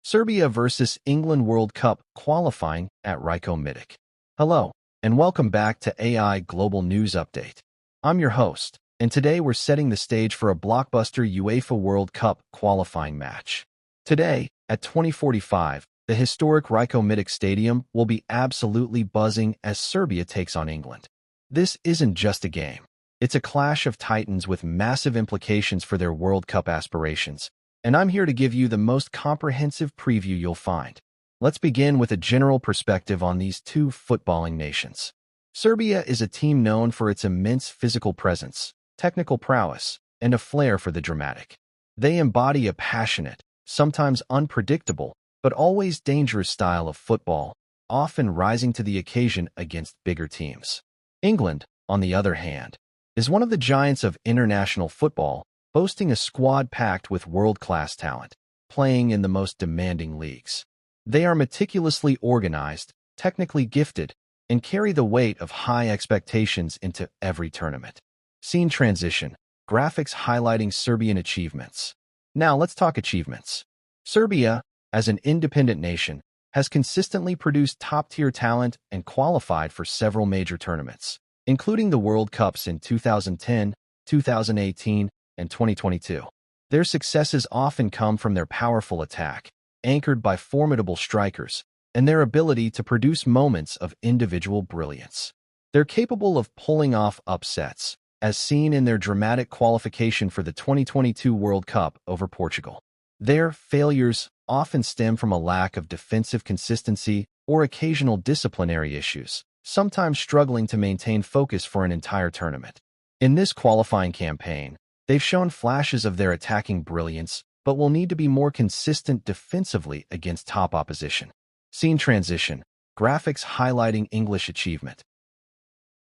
Serbia versus England World Cup qualifying at Rajko Mitic. Hello, and welcome back to AI Global News Update. I'm your host, and today we're setting the stage for a blockbuster UEFA World Cup qualifying match. Today, at 20:45, the historic Rajko Mitic Stadium will be absolutely buzzing as Serbia takes on England. This isn't just a game. It's a clash of titans with massive implications for their World Cup aspirations. And I'm here to give you the most comprehensive preview you'll find. Let's begin with a general perspective on these two footballing nations. Serbia is a team known for its immense physical presence, technical prowess, and a flair for the dramatic. They embody a passionate, sometimes unpredictable, but always dangerous style of football, often rising to the occasion against bigger teams. England, on the other hand, is one of the giants of international football, boasting a squad packed with world-class talent, playing in the most demanding leagues. They are meticulously organized, technically gifted, and carry the weight of high expectations into every tournament. Scene transition, graphics highlighting Serbian achievements. Now let's talk achievements. Serbia, as an independent nation, has consistently produced top-tier talent and qualified for several major tournaments, including the World Cups in 2010, 2018, and 2022. Their successes often come from their powerful attack, anchored by formidable strikers, and their ability to produce moments of individual brilliance. They're capable of pulling off upsets, as seen in their dramatic qualification for the 2022 World Cup over Portugal. Their failures often stem from a lack of defensive consistency or occasional disciplinary issues, sometimes struggling to maintain focus for an entire tournament. In this qualifying campaign, they've shown flashes of their attacking brilliance, but will need to be more consistent defensively against top opposition. Scene transition, graphics highlighting English achievement.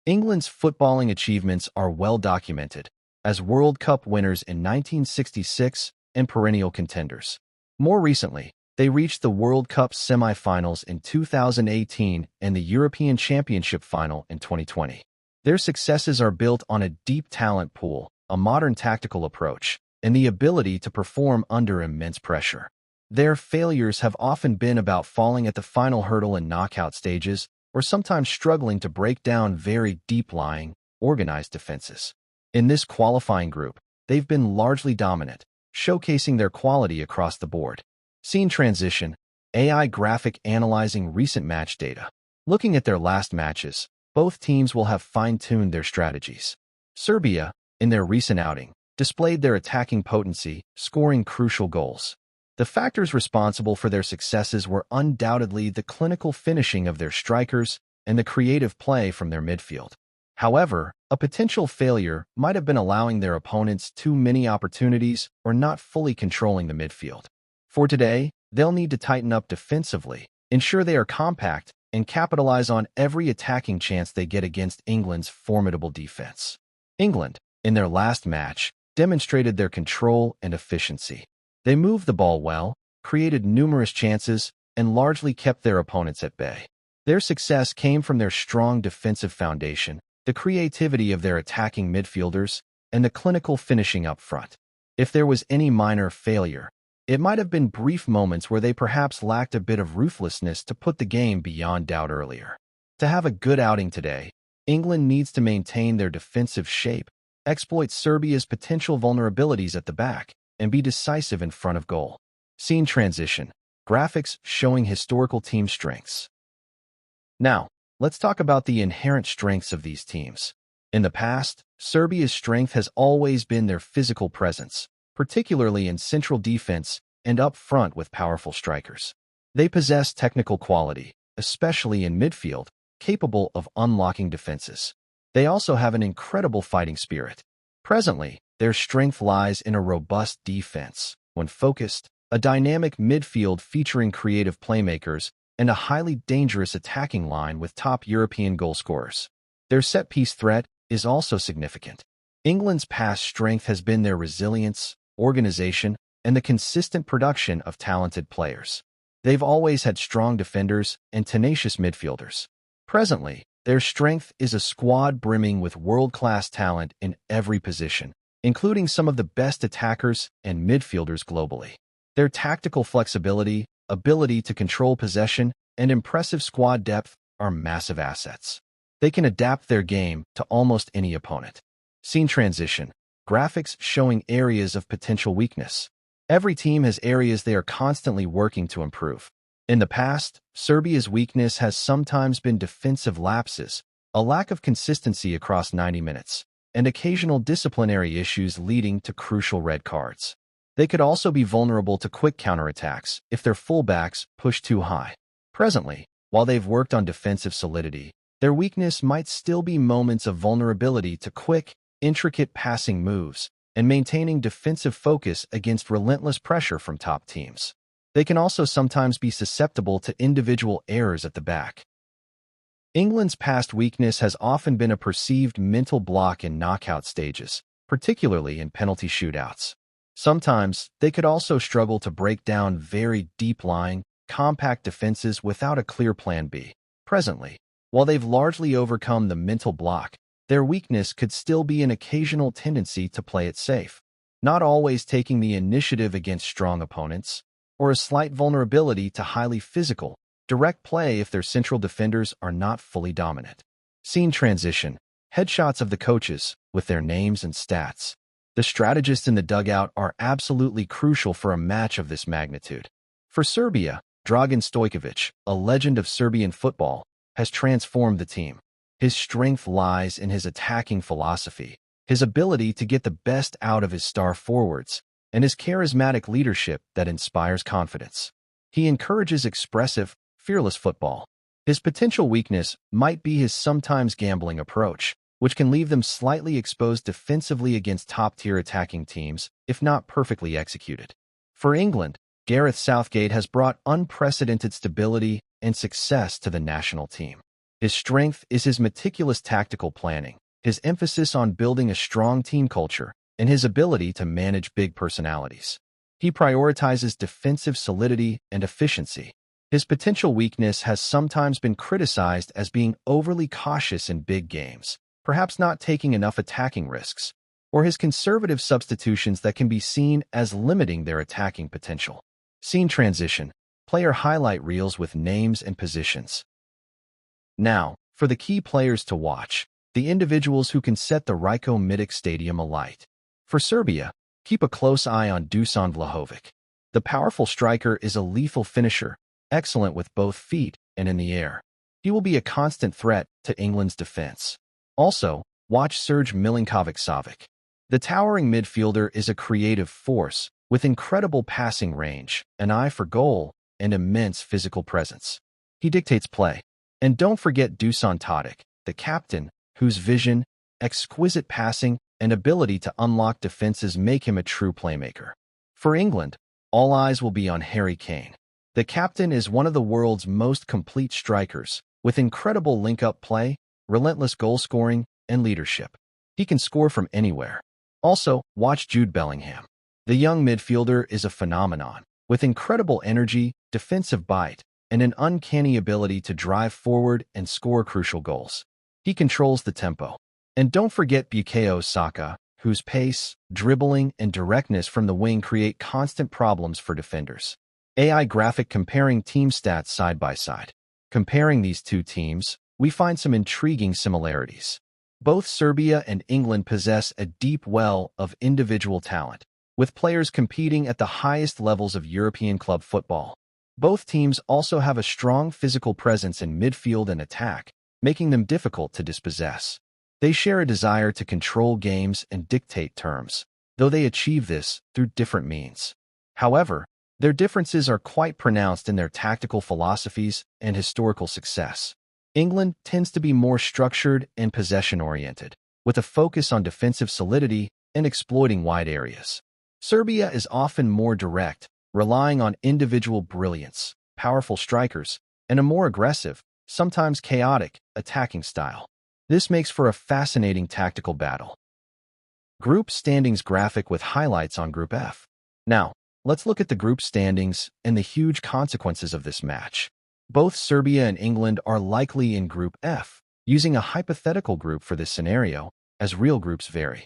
England's footballing achievements are well documented, as World Cup winners in 1966 and perennial contenders. More recently, they reached the World Cup semi-finals in 2018 and the European Championship final in 2020. Their successes are built on a deep talent pool, a modern tactical approach, and the ability to perform under immense pressure. Their failures have often been about falling at the final hurdle in knockout stages, or sometimes struggling to break down very deep-lying, organized defenses. In this qualifying group, they've been largely dominant, showcasing their quality across the board. Scene transition, AI graphic analyzing recent match data. Looking at their last matches, both teams will have fine-tuned their strategies. Serbia, in their recent outing, displayed their attacking potency, scoring crucial goals. The factors responsible for their successes were undoubtedly the clinical finishing of their strikers and the creative play from their midfield. However, a potential failure might have been allowing their opponents too many opportunities or not fully controlling the midfield. For today, they'll need to tighten up defensively, ensure they are compact, and capitalize on every attacking chance they get against England's formidable defense. England, in their last match, demonstrated their control and efficiency. They moved the ball well, created numerous chances, and largely kept their opponents at bay. Their success came from their strong defensive foundation, the creativity of their attacking midfielders, and the clinical finishing up front. If there was any minor failure, it might have been brief moments where they perhaps lacked a bit of ruthlessness to put the game beyond doubt earlier. To have a good outing today, England needs to maintain their defensive shape, exploit Serbia's potential vulnerabilities at the back, and be decisive in front of goal. Scene transition, graphics showing historical team strengths. Now, let's talk about the inherent strengths of these teams. In the past, Serbia's strength has always been their physical presence, particularly in central defense and up front with powerful strikers. They possess technical quality, especially in midfield, capable of unlocking defenses. They also have an incredible fighting spirit. Presently, their strength lies in a robust defense. When focused, a dynamic midfield featuring creative playmakers, and a highly dangerous attacking line with top European goal scorers. Their set-piece threat is also significant. England's past strength has been their resilience, organization, and the consistent production of talented players. They've always had strong defenders and tenacious midfielders. Presently, their strength is a squad brimming with world-class talent in every position, including some of the best attackers and midfielders globally. Their tactical flexibility, ability to control possession, and impressive squad depth are massive assets. They can adapt their game to almost any opponent. Scene transition. Graphics showing areas of potential weakness. Every team has areas they are constantly working to improve. In the past, Serbia's weakness has sometimes been defensive lapses, a lack of consistency across 90 minutes, and occasional disciplinary issues leading to crucial red cards. They could also be vulnerable to quick counterattacks if their fullbacks push too high. Presently, while they've worked on defensive solidity, their weakness might still be moments of vulnerability to quick, intricate passing moves and maintaining defensive focus against relentless pressure from top teams. They can also sometimes be susceptible to individual errors at the back. England's past weakness has often been a perceived mental block in knockout stages, particularly in penalty shootouts. Sometimes, they could also struggle to break down very deep-lying, compact defenses without a clear plan B. Presently, while they've largely overcome the mental block, their weakness could still be an occasional tendency to play it safe, not always taking the initiative against strong opponents, or a slight vulnerability to highly physical, direct play if their central defenders are not fully dominant. Scene transition. Headshots of the coaches, with their names and stats. The strategists in the dugout are absolutely crucial for a match of this magnitude. For Serbia, Dragan Stojkovic, a legend of Serbian football, has transformed the team. His strength lies in his attacking philosophy, his ability to get the best out of his star forwards, and his charismatic leadership that inspires confidence. He encourages expressive, fearless football. His potential weakness might be his sometimes gambling approach, which can leave them slightly exposed defensively against top-tier attacking teams, if not perfectly executed. For England, Gareth Southgate has brought unprecedented stability and success to the national team. His strength is his meticulous tactical planning, his emphasis on building a strong team culture, and his ability to manage big personalities. He prioritizes defensive solidity and efficiency. His potential weakness has sometimes been criticized as being overly cautious in big games, perhaps not taking enough attacking risks, or his conservative substitutions that can be seen as limiting their attacking potential. Scene transition. Player highlight reels with names and positions. Now, for the key players to watch, the individuals who can set the Rajko Mitic Stadium alight. For Serbia, keep a close eye on Dusan Vlahovic. The powerful striker is a lethal finisher, excellent with both feet and in the air. He will be a constant threat to England's defense. Also, watch Serge Milinkovic-Savic. The towering midfielder is a creative force with incredible passing range, an eye for goal, and immense physical presence. He dictates play. And don't forget Dusan Tadic, the captain, whose vision, exquisite passing, and ability to unlock defenses make him a true playmaker. For England, all eyes will be on Harry Kane. The captain is one of the world's most complete strikers, with incredible link-up play, relentless goal-scoring, and leadership. He can score from anywhere. Also, watch Jude Bellingham. The young midfielder is a phenomenon, with incredible energy, defensive bite, and an uncanny ability to drive forward and score crucial goals. He controls the tempo. And don't forget Bukayo Saka, whose pace, dribbling, and directness from the wing create constant problems for defenders. AI graphic comparing team stats side by side. Comparing these two teams, we find some intriguing similarities. Both Serbia and England possess a deep well of individual talent, with players competing at the highest levels of European club football. Both teams also have a strong physical presence in midfield and attack, making them difficult to dispossess. They share a desire to control games and dictate terms, though they achieve this through different means. However, their differences are quite pronounced in their tactical philosophies and historical success. England tends to be more structured and possession-oriented, with a focus on defensive solidity and exploiting wide areas. Serbia is often more direct, relying on individual brilliance, powerful strikers, and a more aggressive, sometimes chaotic, attacking style. This makes for a fascinating tactical battle. Group standings graphic with highlights on Group F. Now, let's look at the group standings and the huge consequences of this match. Both Serbia and England are likely in Group F, using a hypothetical group for this scenario, as real groups vary.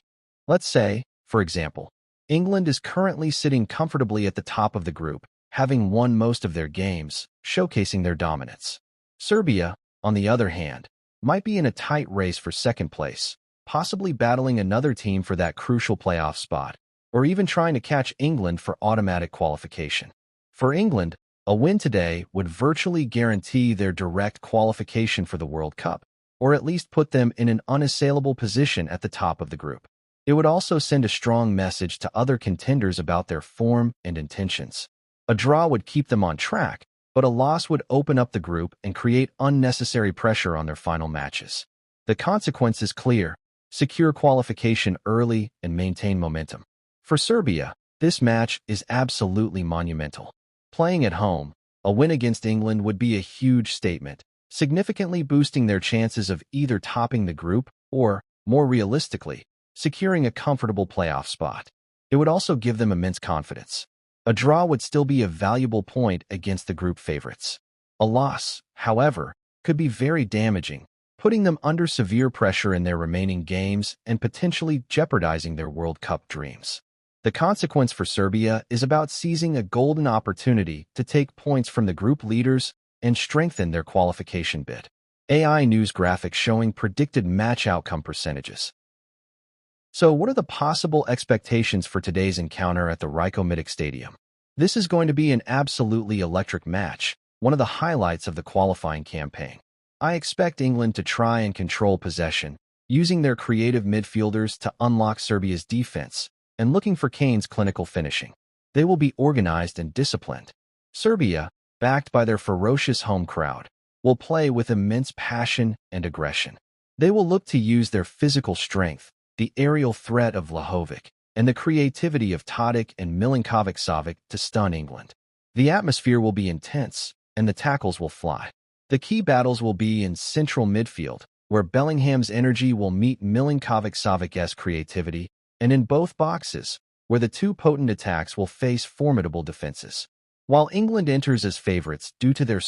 Let's say, for example, England is currently sitting comfortably at the top of the group, having won most of their games, showcasing their dominance. Serbia, on the other hand, might be in a tight race for second place, possibly battling another team for that crucial playoff spot, or even trying to catch England for automatic qualification. For England, a win today would virtually guarantee their direct qualification for the World Cup, or at least put them in an unassailable position at the top of the group. It would also send a strong message to other contenders about their form and intentions. A draw would keep them on track, but a loss would open up the group and create unnecessary pressure on their final matches. The consequence is clear: secure qualification early and maintain momentum. For Serbia, this match is absolutely monumental. Playing at home, a win against England would be a huge statement, significantly boosting their chances of either topping the group or, more realistically, securing a comfortable playoff spot. It would also give them immense confidence. A draw would still be a valuable point against the group favorites. A loss, however, could be very damaging, putting them under severe pressure in their remaining games and potentially jeopardizing their World Cup dreams. The consequence for Serbia is about seizing a golden opportunity to take points from the group leaders and strengthen their qualification bid. AI news graphics showing predicted match outcome percentages. So what are the possible expectations for today's encounter at the Rajko Mitic Stadium? This is going to be an absolutely electric match, one of the highlights of the qualifying campaign. I expect England to try and control possession, using their creative midfielders to unlock Serbia's defense, and looking for Kane's clinical finishing. They will be organized and disciplined. Serbia, backed by their ferocious home crowd, will play with immense passion and aggression. They will look to use their physical strength, the aerial threat of Vlahovic, and the creativity of Tadic and Milinkovic-Savic to stun England. The atmosphere will be intense, and the tackles will fly. The key battles will be in central midfield, where Bellingham's energy will meet Milinkovic-Savic's creativity, and in both boxes, where the two potent attacks will face formidable defenses. While England enters as favorites due to their